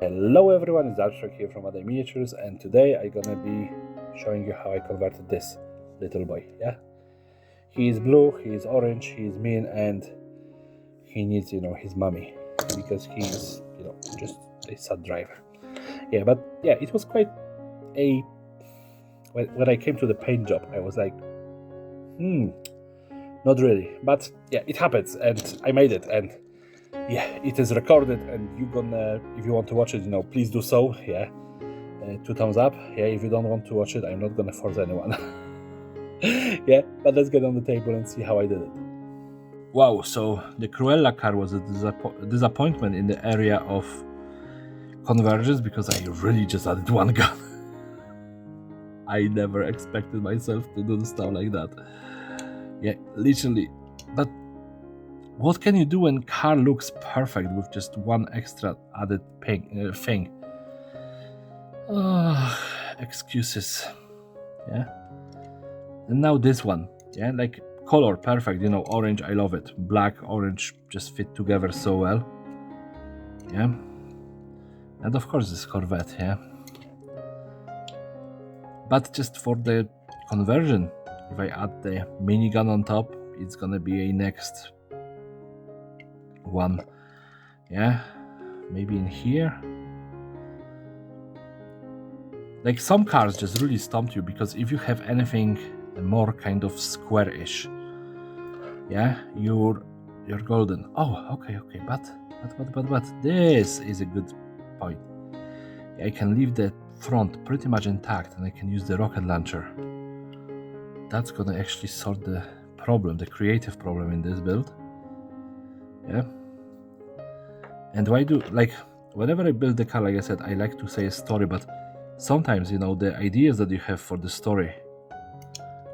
Hello everyone, it's Arshak here from Other Miniatures, and today I'm gonna be showing you how I converted this little boy. Yeah, he is blue, he is orange, he is mean, and he needs, his mommy because he's, just a sad driver. Yeah, but yeah, it was quite a. When I came to the paint job, I was like, not really, but yeah, it happens, and I made it, and yeah, it is recorded, and you're gonna, if you want to watch it, please do so. Yeah, 2 thumbs up. Yeah, if you don't want to watch it, I'm not gonna force anyone. Yeah, but let's get on the table and see how I did it. Wow, so the Cruella car was a disappointment in the area of convergence because I really just added one gun. I never expected myself to do stuff like that. Yeah, literally. But what can you do when car looks perfect with just one extra added thing? Excuses. Yeah. And now this one. Yeah, like color perfect. Orange, I love it. Black, orange just fit together so well. Yeah. And of course this Corvette. Yeah. But just for the conversion, if I add the minigun on top, it's gonna be a next one. Yeah, maybe in here. Like some cars just really stumped you because if you have anything more kind of square-ish, yeah, you're golden. Oh, okay, but this is a good point. I can leave the front pretty much intact and I can use the rocket launcher. That's gonna actually sort the problem, the creative problem in this build. Yeah. And why do, like, whenever I build the car, like I said, I like to say a story, but sometimes, the ideas that you have for the story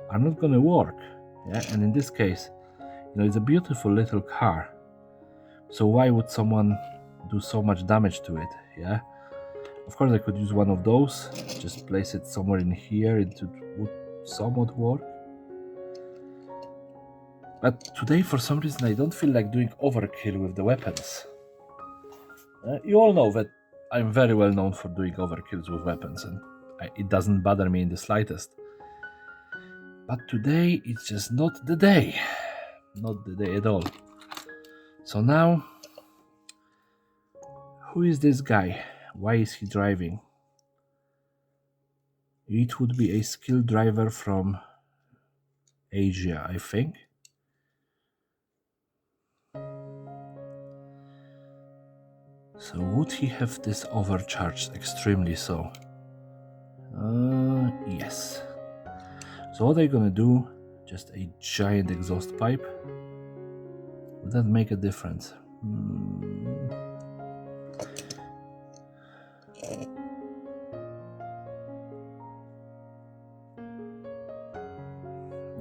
are not gonna work. Yeah. And in this case, it's a beautiful little car. So why would someone do so much damage to it? Yeah. Of course, I could use one of those, just place it somewhere in here. It would somewhat work. But today, for some reason, I don't feel like doing overkill with the weapons. You all know that I'm very well known for doing overkills with weapons, and it doesn't bother me in the slightest. But today, it's just not the day. Not the day at all. So now, who is this guy? Why is he driving? It would be a skilled driver from Asia, I think. So would he have this overcharged extremely so? Yes. So what are you gonna do? Just a giant exhaust pipe? Would that make a difference?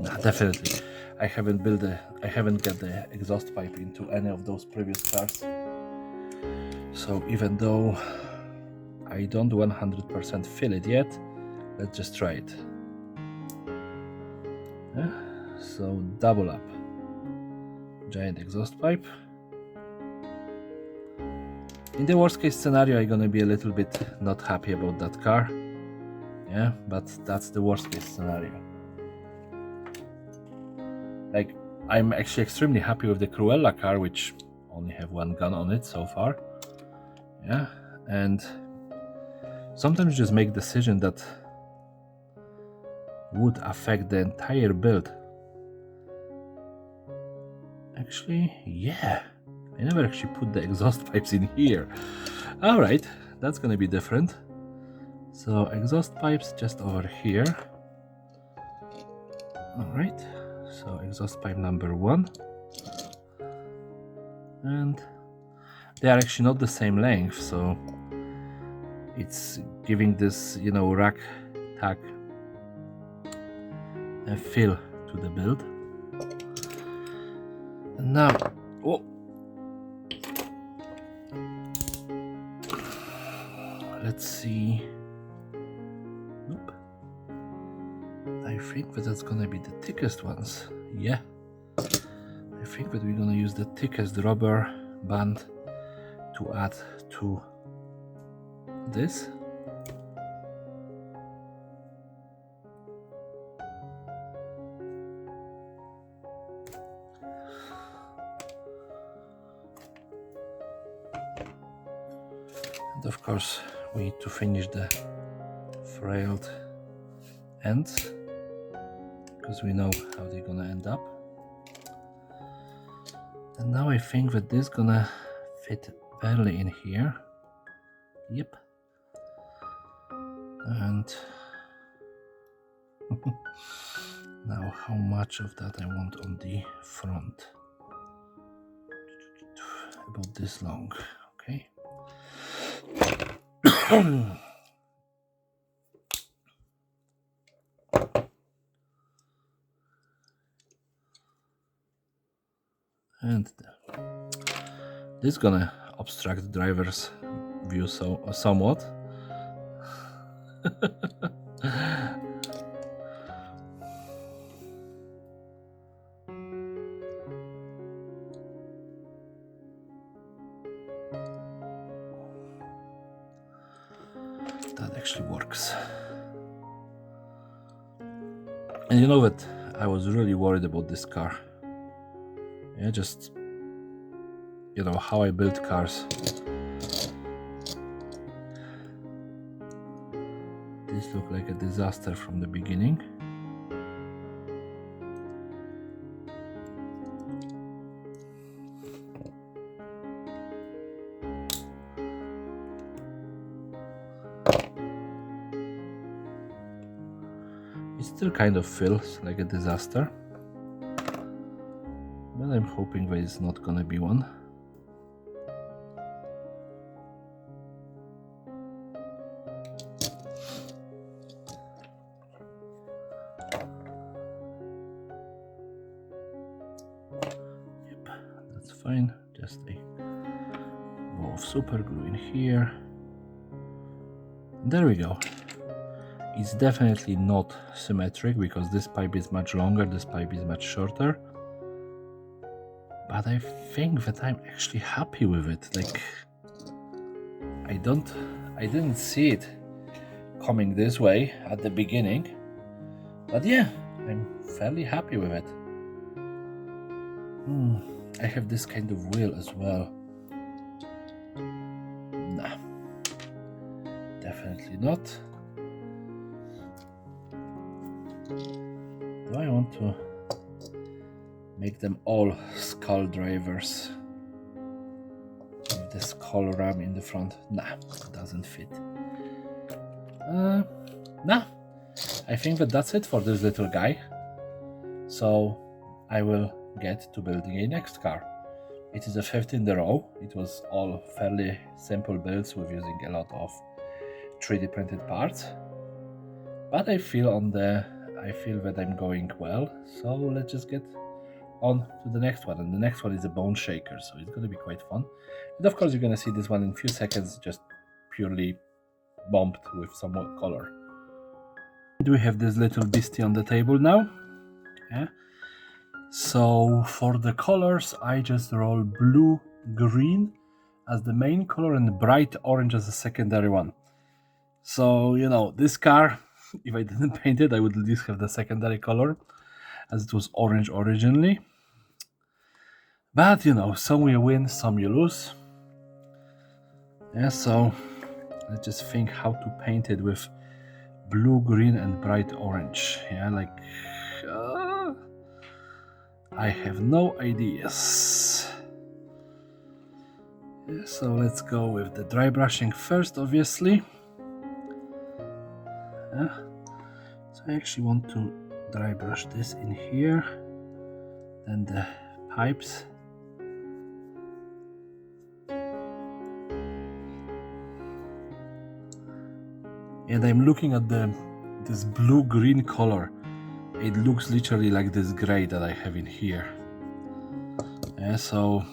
Nah, definitely. I haven't got the exhaust pipe into any of those previous cars. So even though I don't 100% feel it yet, let's just try it. Yeah. So double up. Giant exhaust pipe. In the worst case scenario, I'm gonna be a little bit not happy about that car. Yeah, but that's the worst case scenario. Like, I'm actually extremely happy with the Cruella car, which only have one gun on it so far. Yeah, and sometimes just make decision that would affect the entire build. Actually, yeah, I never actually put the exhaust pipes in here. All right, that's gonna be different. So exhaust pipes just over here. All right, so exhaust pipe number 1. And they are actually not the same length, so it's giving this, rack tack a feel to the build. And now, let's see. Nope. I think that that's gonna be the thickest ones. Yeah. I think that we're gonna use the thickest rubber band to add to this. And of course we need to finish the frayed ends, because we know how they're gonna end up. And now I think that this is gonna fit barely in here. Yep. And now how much of that I want on the front? About this long, okay. And this is gonna obstruct the driver's view somewhat. That actually works. And you know that I was really worried about this car. Yeah, just, you know, how I build cars. This looked like a disaster from the beginning. It still kind of feels like a disaster, but I'm hoping that it's not gonna be one. Yep, that's fine. Just a bow of super glue in here. There we go. It's definitely not symmetric because this pipe is much longer, this pipe is much shorter. But I think that I'm actually happy with it. Like, I didn't see it coming this way at the beginning. But yeah, I'm fairly happy with it. I have this kind of wheel as well. Nah, definitely not. Do I want to make them all skull drivers with the skull ram in the front? Nah, it doesn't fit. Nah, I think that's it for this little guy. So I will get to building a next car. It is a 5th in a row. It was all fairly simple builds with using a lot of 3D printed parts. But I feel that I'm going well, so let's just get on to the next one. And the next one is a bone shaker, so it's going to be quite fun. And of course you're going to see this one in a few seconds, just purely bumped with some more color. And we have this little beastie on the table now. Yeah. So for the colors, I just roll blue, green as the main color and bright orange as a secondary one. So, you know, this car, if I didn't paint it, I would at least have the secondary color, as it was orange originally. But, you know, some you win, some you lose. Yeah, so let's just think how to paint it with blue, green, and bright orange. Yeah, like... I have no ideas. Yeah, so let's go with the dry brushing first, obviously. Yeah. So I actually want to dry brush this in here, then the pipes. And I'm looking at this blue-green color. It looks literally like this gray that I have in here. Yeah, so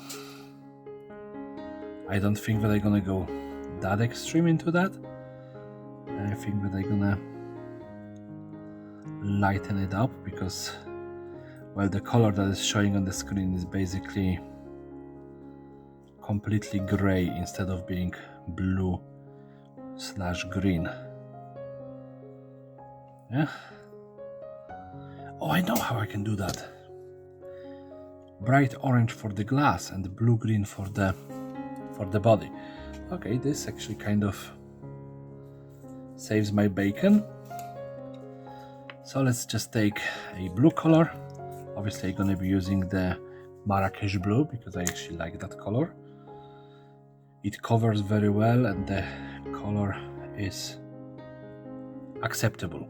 I don't think that I'm gonna go that extreme into that. I think that I'm gonna lighten it up because, well, the color that is showing on the screen is basically completely gray instead of being blue slash green. Yeah. Oh, I know how I can do that. Bright orange for the glass and blue-green for the body. Okay, this actually kind of saves my bacon. So let's just take a blue color. Obviously I'm gonna be using the Marrakesh blue because I actually like that color. It covers very well and the color is acceptable.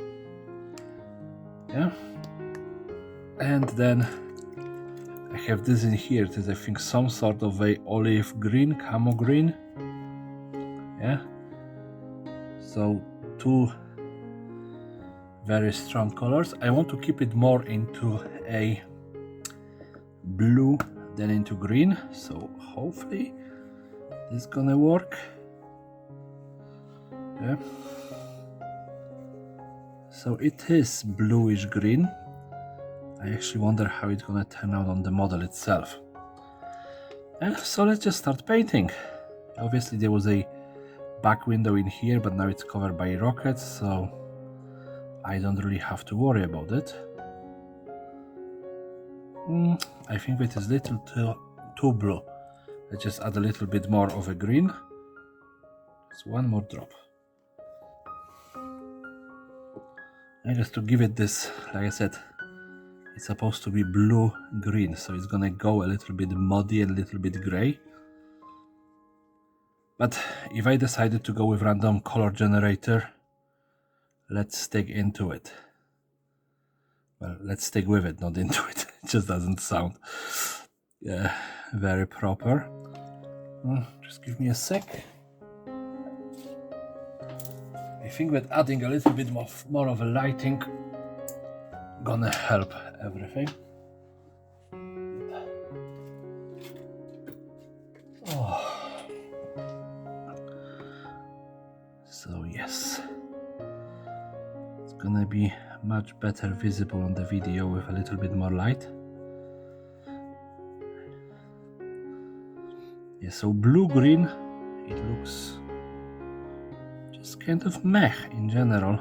Yeah. And then I have this in here. It is, I think, some sort of a olive green, camo green. Yeah. So two very strong colors. I want to keep it more into a blue than into green. So hopefully this is gonna work. Yeah. So it is bluish green. I actually wonder how it's gonna turn out on the model itself. And so let's just start painting. Obviously there was a back window in here, but now it's covered by rockets, so I don't really have to worry about it. I think it is a little too blue. Let's just add a little bit more of a green. Just one more drop. And just to give it this, like I said, it's supposed to be blue-green, so it's gonna go a little bit muddy and a little bit gray. But if I decided to go with random color generator, let's stick into it. Well, let's stick with it, not into it. It just doesn't sound very proper. Just give me a sec. I think that adding a little bit more of a lighting gonna help everything. Oh. So yes, it's gonna be much better visible on the video with a little bit more light. Yeah, so blue-green, it looks just kind of meh in general.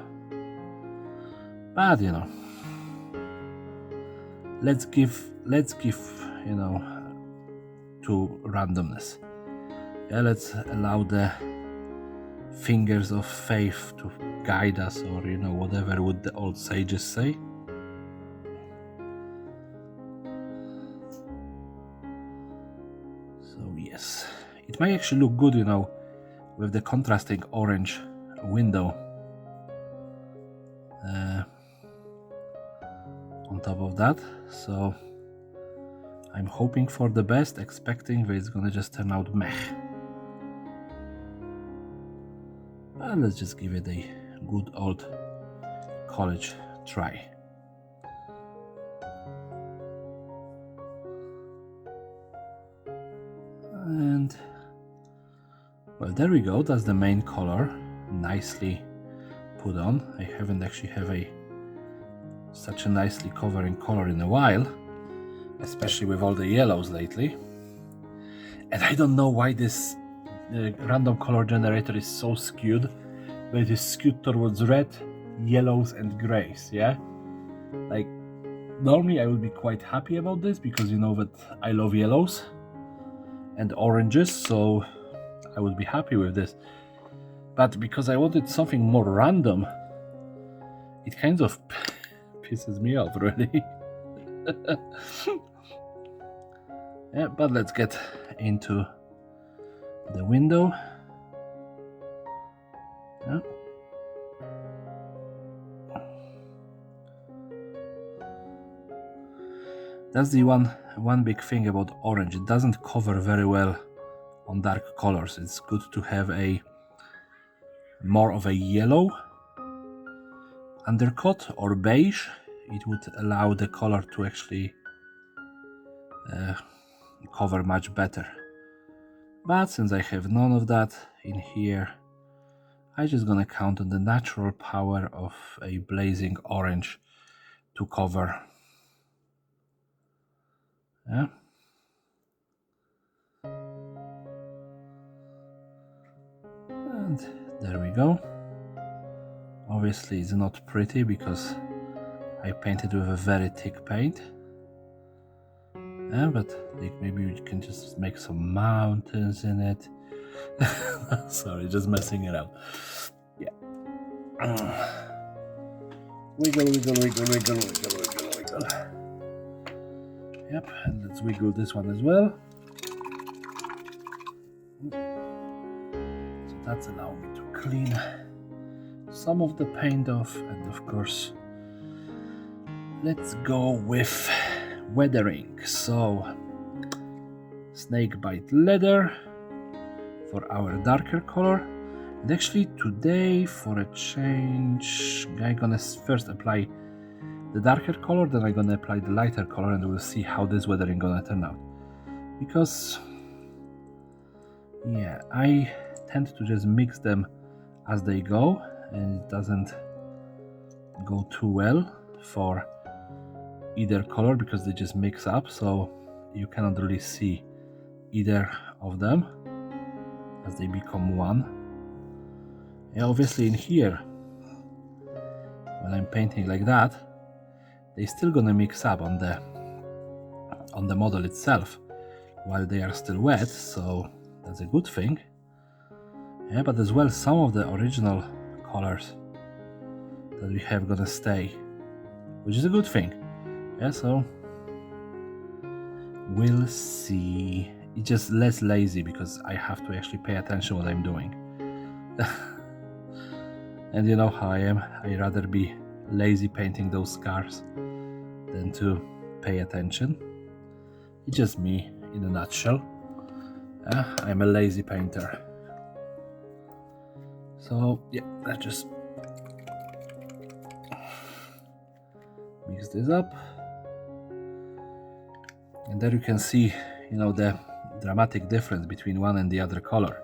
But you know, let's give you know, to randomness. Yeah, let's allow the fingers of faith to guide us, or you know, whatever would the old sages say. So yes, it might actually look good, you know, with the contrasting orange window on top of that. So I'm hoping for the best, expecting that it's gonna just turn out meh. But let's just give it a good old college try. And well, there we go. That's the main color, nicely put on. I haven't actually have such a nicely covering color in a while, especially with all the yellows lately. And I don't know why this random color generator is so skewed, but it is skewed towards red, yellows and grays. Yeah, like normally I would be quite happy about this because you know that I love yellows and oranges, so I would be happy with this. But because I wanted something more random, it kind of pisses me off, really. Yeah, but let's get into the window. Yeah. That's the one big thing about orange. It doesn't cover very well on dark colors. It's good to have a more of a yellow undercoat or beige. It would allow the color to actually cover much better. But since I have none of that in here, I'm just gonna count on the natural power of a blazing orange to cover. Yeah. And There we go. Obviously it's not pretty because I painted with a very thick paint. Yeah, but like maybe we can just make some mountains in it. Sorry, just messing it up. Yeah. Wiggle, wiggle, wiggle, wiggle, wiggle, wiggle, wiggle. Yep, and let's wiggle this one as well. So that's allowing me to clean some of the paint off, and of course let's go with weathering. So snake bite leather for our darker color, and actually today for a change I'm gonna first apply the darker color, then I'm gonna apply the lighter color, and we'll see how this weathering gonna turn out, because yeah, I tend to just mix them as they go, and it doesn't go too well for either color because they just mix up, so you cannot really see either of them as they become one. And obviously in here, when I'm painting like that, they're still gonna mix up on the model itself while they are still wet, so that's a good thing. Yeah, but as well some of the original colors that we have gonna stay, which is a good thing. Yeah, so we'll see. It's just less lazy because I have to actually pay attention what I'm doing. And you know how I am, I rather be lazy painting those scars than to pay attention. It's just me in a nutshell. I'm a lazy painter. So yeah, let's just mix this up. And there you can see, you know, the dramatic difference between one and the other color.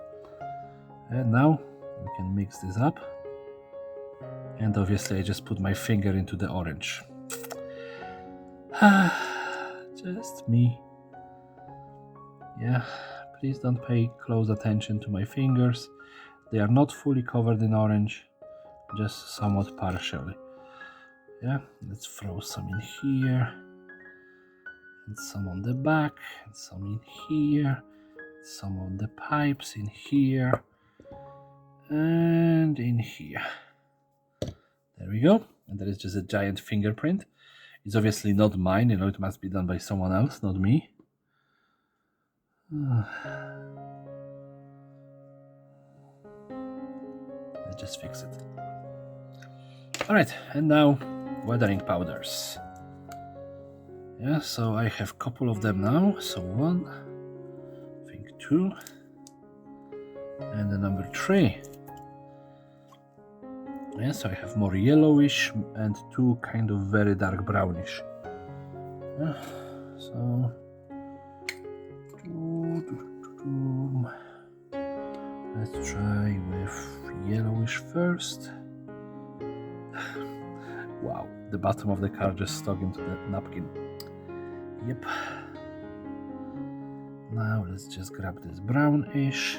And now we can mix this up. And obviously I just put my finger into the orange. Just me. Yeah, please don't pay close attention to my fingers. They are not fully covered in orange, just somewhat partially. Yeah, let's throw some in here, and some on the back, and some in here, some on the pipes in here, and in here. There we go. And there is just a giant fingerprint. It's obviously not mine, you know, it must be done by someone else, not me. Let's just fix it. Alright, and now weathering powders. Yeah, so I have a couple of them now. So one, I think two, and the number 3. Yeah, so I have more yellowish and 2 kind of very dark brownish. Yeah, so let's try with yellowish first. Wow, the bottom of the car just stuck into the napkin. Yep. Now let's just grab this brownish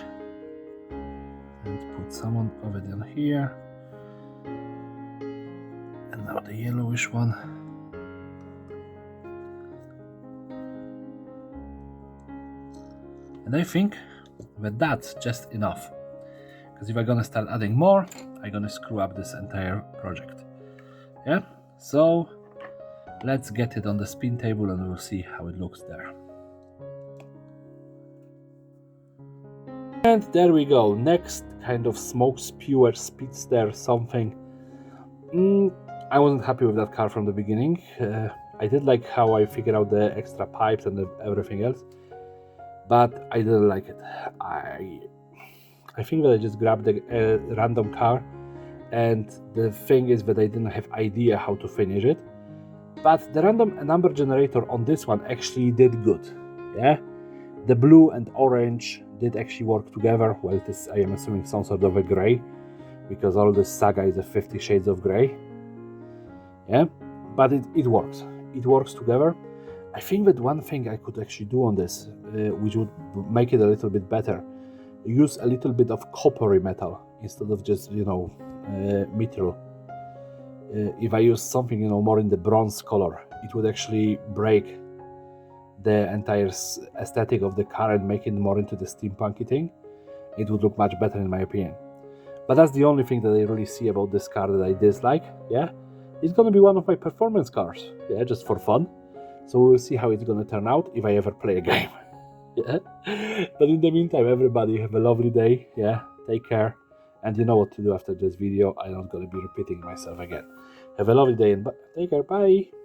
and put some of it in here. And now the yellowish one. And I think that that's just enough. Because if I'm gonna start adding more, I'm gonna screw up this entire project. Yeah, so let's get it on the spin table and we'll see how it looks there. And there we go, next kind of smoke spewer speedster something. I wasn't happy with that car from the beginning. I did like how I figured out the extra pipes and everything else, but I didn't like it. I think that I just grabbed a random car, and the thing is that I didn't have idea how to finish it. But the random number generator on this one actually did good. Yeah, the blue and orange did actually work together. Well, this I am assuming some sort of a gray, because all this saga is a 50 shades of gray. Yeah, but it works. It works together. I think that one thing I could actually do on this, which would make it a little bit better, use a little bit of coppery metal instead of just, metal. If I use something, more in the bronze color, it would actually break the entire aesthetic of the car and make it more into the steampunky thing. It would look much better in my opinion. But that's the only thing that I really see about this car that I dislike. Yeah, it's gonna be one of my performance cars. Yeah, just for fun. So we'll see how it's gonna turn out if I ever play a game. Yeah. But in the meantime, everybody have a lovely day. Yeah, take care. And you know what to do after this video. I'm not gonna be repeating myself again. Have a lovely day and take care. Bye.